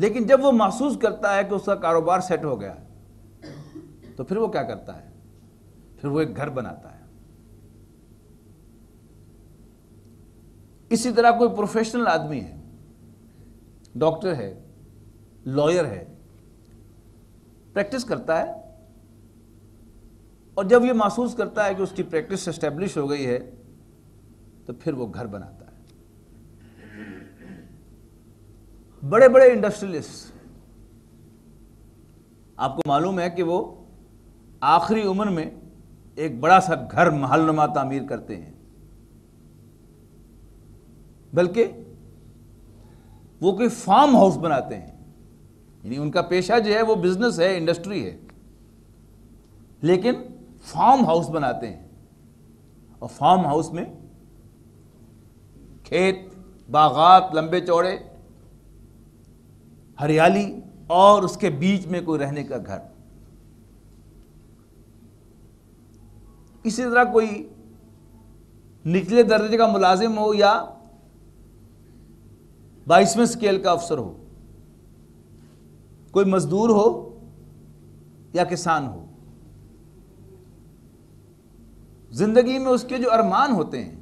لیکن جب وہ محسوس کرتا ہے کہ اس کا کاروبار سیٹ ہو گیا تو پھر وہ کیا کرتا ہے؟ پھر وہ ایک گھر بناتا ہے۔ اسی طرح کوئی پروفیشنل آدمی ہے، ڈاکٹر ہے، لائر ہے، پریکٹس کرتا ہے، اور جب یہ محسوس کرتا ہے کہ اس کی پریکٹس اسٹیبلش ہو گئی ہے تو پھر وہ گھر بناتا ہے۔ بڑے بڑے انڈسٹریلسٹ، آپ کو معلوم ہے کہ وہ آخری عمر میں ایک بڑا سا گھر محل نما تعمیر کرتے ہیں، بلکہ وہ کوئی فارم ہاؤس بناتے ہیں، یعنی ان کا پیشہ جو ہے وہ بزنس ہے، انڈسٹری ہے، لیکن فارم ہاؤس بناتے ہیں، اور فارم ہاؤس میں کھیت، باغات لمبے چوڑے، ہریالی، اور اس کے بیچ میں کوئی رہنے کا گھر۔ اسی طرح کوئی نچلے درجے کا ملازم ہو یا 22ویں اسکیل کا افسر ہو، کوئی مزدور ہو یا کسان ہو، زندگی میں اس کے جو ارمان ہوتے ہیں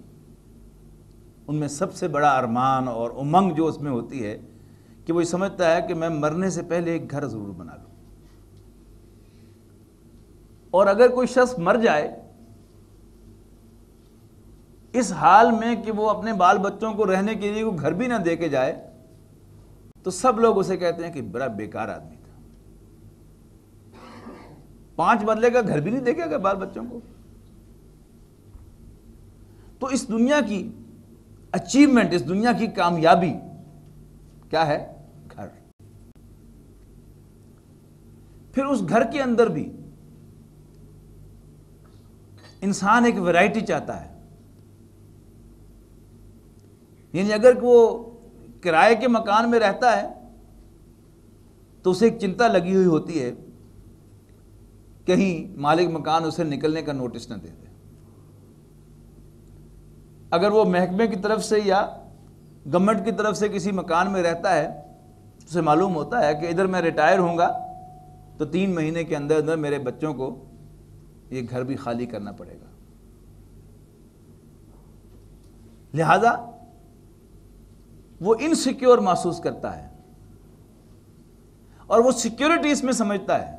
ان میں سب سے بڑا ارمان اور امنگ جو اس میں ہوتی ہے کہ وہ یہ سمجھتا ہے کہ میں مرنے سے پہلے ایک گھر ضرور بنا لوں۔ اور اگر کوئی شخص مر جائے اس حال میں کہ وہ اپنے بال بچوں کو رہنے کے لیے کوئی گھر بھی نہ دے کے جائے تو سب لوگ اسے کہتے ہیں کہ بڑا بیکار آدمی تھا، 5 مرلے کا گھر بھی نہیں دے کے گیا بال بچوں کو۔ تو اس دنیا کی اچیومنٹ، اس دنیا کی کامیابی کیا ہے؟ گھر۔ پھر اس گھر کے اندر بھی انسان ایک ویرائٹی چاہتا ہے، یعنی اگر وہ کرائے کے مکان میں رہتا ہے تو اسے ایک چنتا لگی ہوئی ہوتی ہے کہیں مالک مکان اسے نکلنے کا نوٹس نہ دے دے۔ اگر وہ محکمے کی طرف سے یا گورنمنٹ کی طرف سے کسی مکان میں رہتا ہے تو اسے معلوم ہوتا ہے کہ ادھر میں ریٹائر ہوں گا تو 3 مہینے کے اندر اندر میرے بچوں کو یہ گھر بھی خالی کرنا پڑے گا، لہذا وہ انسیکیور محسوس کرتا ہے، اور وہ سیکیورٹی اس میں سمجھتا ہے،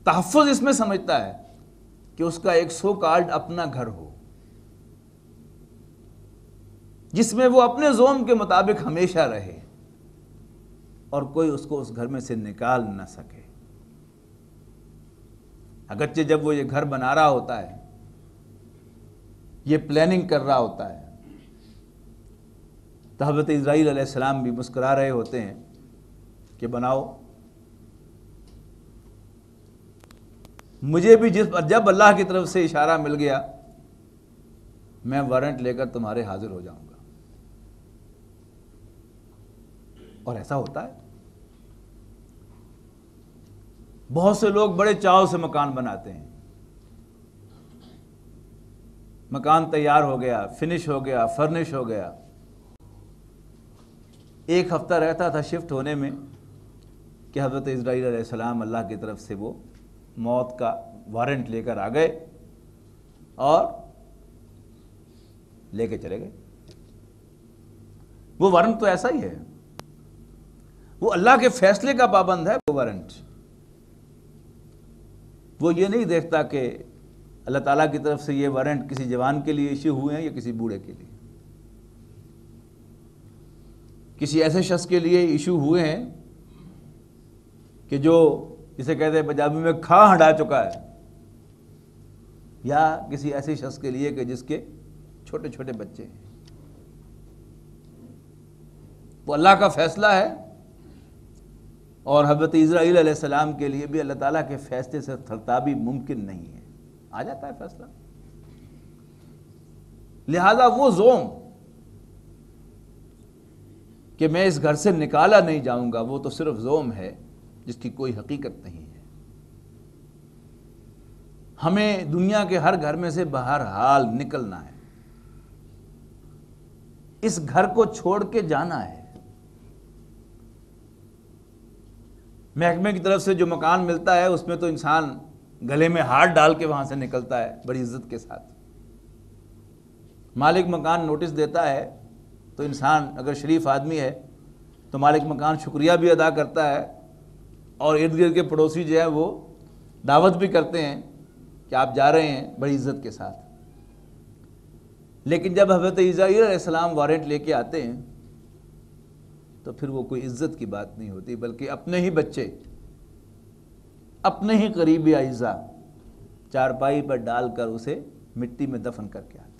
تحفظ اس میں سمجھتا ہے کہ اس کا ایک سو کالڈ اپنا گھر ہو جس میں وہ اپنے زوم کے مطابق ہمیشہ رہے اور کوئی اس کو اس گھر میں سے نکال نہ سکے۔ اگرچہ جب وہ یہ گھر بنا رہا ہوتا ہے، یہ پلاننگ کر رہا ہوتا ہے، تو حضرت اسرائیل علیہ السلام بھی مسکرا رہے ہوتے ہیں کہ بناؤ، مجھے بھی جب اللہ کی طرف سے اشارہ مل گیا میں وارنٹ لے کر تمہارے حاضر ہو جاؤں گا۔ اور ایسا ہوتا ہے، بہت سے لوگ بڑے چاؤ سے مکان بناتے ہیں، مکان تیار ہو گیا، فنش ہو گیا، فرنش ہو گیا، 1 ہفتہ رہتا تھا شفٹ ہونے میں کہ حضرت اسرائیل علیہ السلام اللہ کی طرف سے وہ موت کا وارنٹ لے کر آ گئے اور لے کے چلے گئے۔ وہ وارنٹ تو ایسا ہی ہے، وہ اللہ کے فیصلے کا پابند ہے۔ وہ وارنٹ وہ یہ نہیں دیکھتا کہ اللہ تعالیٰ کی طرف سے یہ وارنٹ کسی جوان کے لیے ایشو ہوئے ہیں یا کسی بوڑھے کے لیے، کسی ایسے شخص کے لیے ایشو ہوئے ہیں کہ جو جسے کہتے ہیں پنجابی میں کھا ہنڈا چکا ہے، یا کسی ایسے شخص کے لیے کہ جس کے چھوٹے چھوٹے بچے ہیں۔ وہ اللہ کا فیصلہ ہے، اور حضرت اسرائیل علیہ السلام کے لیے بھی اللہ تعالیٰ کے فیصلے سے تھرتابی ممکن نہیں ہے، آ جاتا ہے فیصلہ۔ لہذا وہ زوم کہ میں اس گھر سے نکالا نہیں جاؤں گا، وہ تو صرف زوم ہے جس کی کوئی حقیقت نہیں ہے۔ ہمیں دنیا کے ہر گھر میں سے بہرحال نکلنا ہے، اس گھر کو چھوڑ کے جانا ہے۔ محکمے کی طرف سے جو مکان ملتا ہے اس میں تو انسان گلے میں ہاتھ ڈال کے وہاں سے نکلتا ہے بڑی عزت کے ساتھ. مالک مکان نوٹس دیتا ہے تو انسان اگر شریف آدمی ہے تو مالک مکان شکریہ بھی ادا کرتا ہے, اور ارد گرد کے پڑوسی جو ہے وہ دعوت بھی کرتے ہیں کہ آپ جا رہے ہیں بڑی عزت کے ساتھ. لیکن جب حضرت عزرائیل علیہ السلام وارنٹ لے کے آتے ہیں تو پھر وہ کوئی عزت کی بات نہیں ہوتی, بلکہ اپنے ہی بچے, اپنے ہی قریبی اعزاء چارپائی پر ڈال کر اسے مٹی میں دفن کر کے آتے ہیں.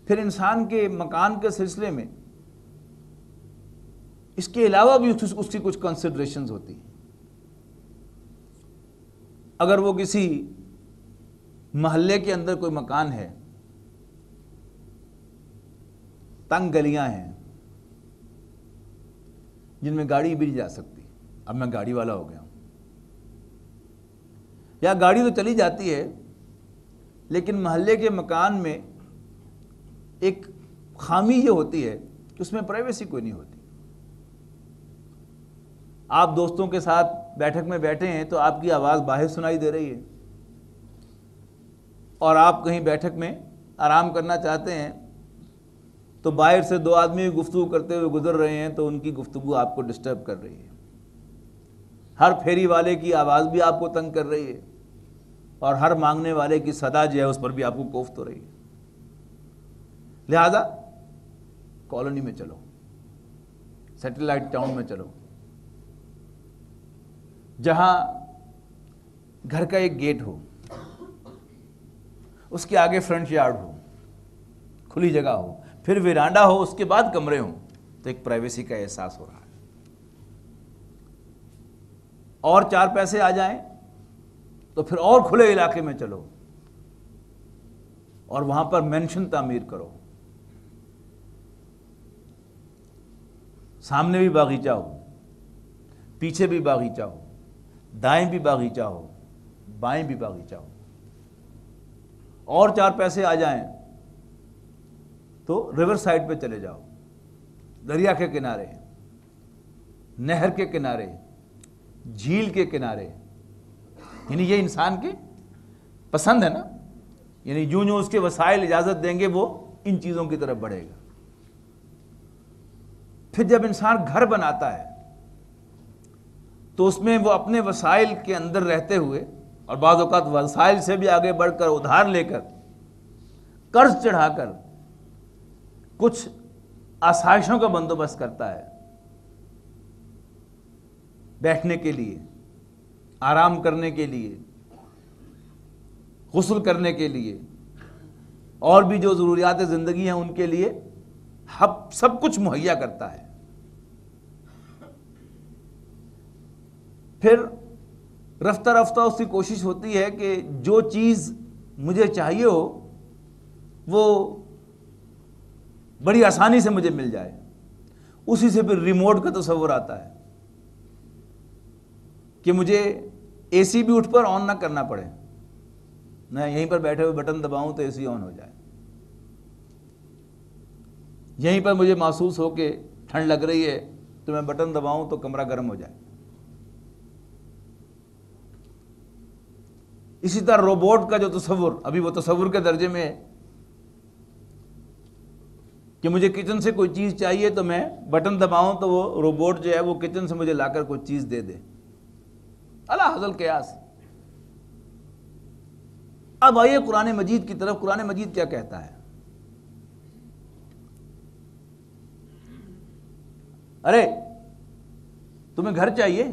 پھر انسان کے مکان کے سلسلے میں اس کے علاوہ بھی اس کی کچھ کنسیڈریشنز ہوتی ہیں. اگر وہ کسی محلے کے اندر کوئی مکان ہے, تنگ گلیاں ہیں جن میں گاڑی بھی نہیں جا سکتی, اب میں گاڑی والا ہو گیا ہوں, یا گاڑی تو چلی جاتی ہے لیکن محلے کے مکان میں ایک خامی یہ ہوتی ہے کہ اس میں پرائیویسی کوئی نہیں ہوتی. آپ دوستوں کے ساتھ بیٹھک میں بیٹھے ہیں تو آپ کی آواز باہر سنائی دے رہی ہے, اور آپ کہیں بیٹھک میں آرام کرنا چاہتے ہیں تو باہر سے دو آدمی گفتگو کرتے ہوئے گزر رہے ہیں تو ان کی گفتگو آپ کو ڈسٹرب کر رہی ہے. ہر پھیری والے کی آواز بھی آپ کو تنگ کر رہی ہے, اور ہر مانگنے والے کی صدا جو ہے اس پر بھی آپ کو کوفت ہو رہی ہے. لہذا کالونی میں چلو, سیٹلائٹ ٹاؤن میں چلو, جہاں گھر کا ایک گیٹ ہو, اس کے آگے فرنٹ یارڈ ہو, کھلی جگہ ہو, پھر ویرانڈا ہو, اس کے بعد کمرے ہوں, تو ایک پرائیویسی کا احساس ہو رہا ہے. اور چار پیسے آ جائیں تو پھر اور کھلے علاقے میں چلو اور وہاں پر مینشن تعمیر کرو, سامنے بھی باغیچہ ہو, پیچھے بھی باغیچہ ہو, دائیں بھی باغیچہ ہو, بائیں بھی باغیچہ ہو. اور چار پیسے آ جائیں تو ریور سائڈ پہ چلے جاؤ, دریا کے کنارے, نہر کے کنارے, جھیل کے کنارے. یعنی یہ انسان کی پسند ہے نا, یعنی جو اس کے وسائل اجازت دیں گے وہ ان چیزوں کی طرف بڑھے گا. پھر جب انسان گھر بناتا ہے تو اس میں وہ اپنے وسائل کے اندر رہتے ہوئے, اور بعض اوقات وسائل سے بھی آگے بڑھ کر ادھار لے کر قرض چڑھا کر کچھ آسائشوں کا بندوبست کرتا ہے, بیٹھنے کے لیے, آرام کرنے کے لیے, غسل کرنے کے لیے, اور بھی جو ضروریات زندگی ہیں ان کے لیے سب کچھ مہیا کرتا ہے. پھر رفتہ رفتہ اس کی کوشش ہوتی ہے کہ جو چیز مجھے چاہیے ہو وہ بڑی آسانی سے مجھے مل جائے. اسی سے پھر ریموٹ کا تصور آتا ہے کہ مجھے اے سی بھی اٹھ پر آن نہ کرنا پڑے, میں یہیں پر بیٹھے ہوئے بٹن دباؤں تو اے سی آن ہو جائے, یہیں پر مجھے محسوس ہو کہ ٹھنڈ لگ رہی ہے تو میں بٹن دباؤں تو کمرہ گرم ہو جائے. اسی طرح روبوٹ کا جو تصور, ابھی وہ تصور کے درجے میں ہے کہ مجھے کچن سے کوئی چیز چاہیے تو میں بٹن دباؤں تو وہ روبوٹ جو ہے وہ کچن سے مجھے لا کر کوئی چیز دے دے. اللہ حضل قیاس. اب آئیے قرآن مجید کی طرف. قرآن مجید کیا کہتا ہے؟ ارے تمہیں گھر چاہیے,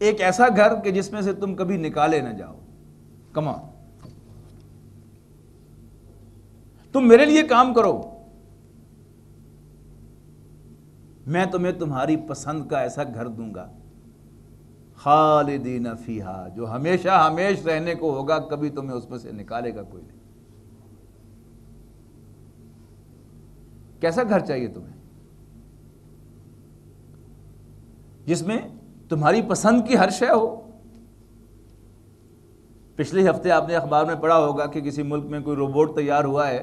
ایک ایسا گھر کہ جس میں سے تم کبھی نکالے نہ جاؤ. کما تم میرے لیے کام کرو, میں تمہیں تمہاری پسند کا ایسا گھر دوں گا, خالدین فیہا, جو ہمیشہ ہمیش رہنے کو ہوگا, کبھی تمہیں اس میں سے نکالے گا کوئی نہیں. کیسا گھر چاہیے تمہیں جس میں تمہاری پسند کی ہر شے ہو؟ پچھلے ہفتے آپ نے اخبار میں پڑھا ہوگا کہ کسی ملک میں کوئی روبوٹ تیار ہوا ہے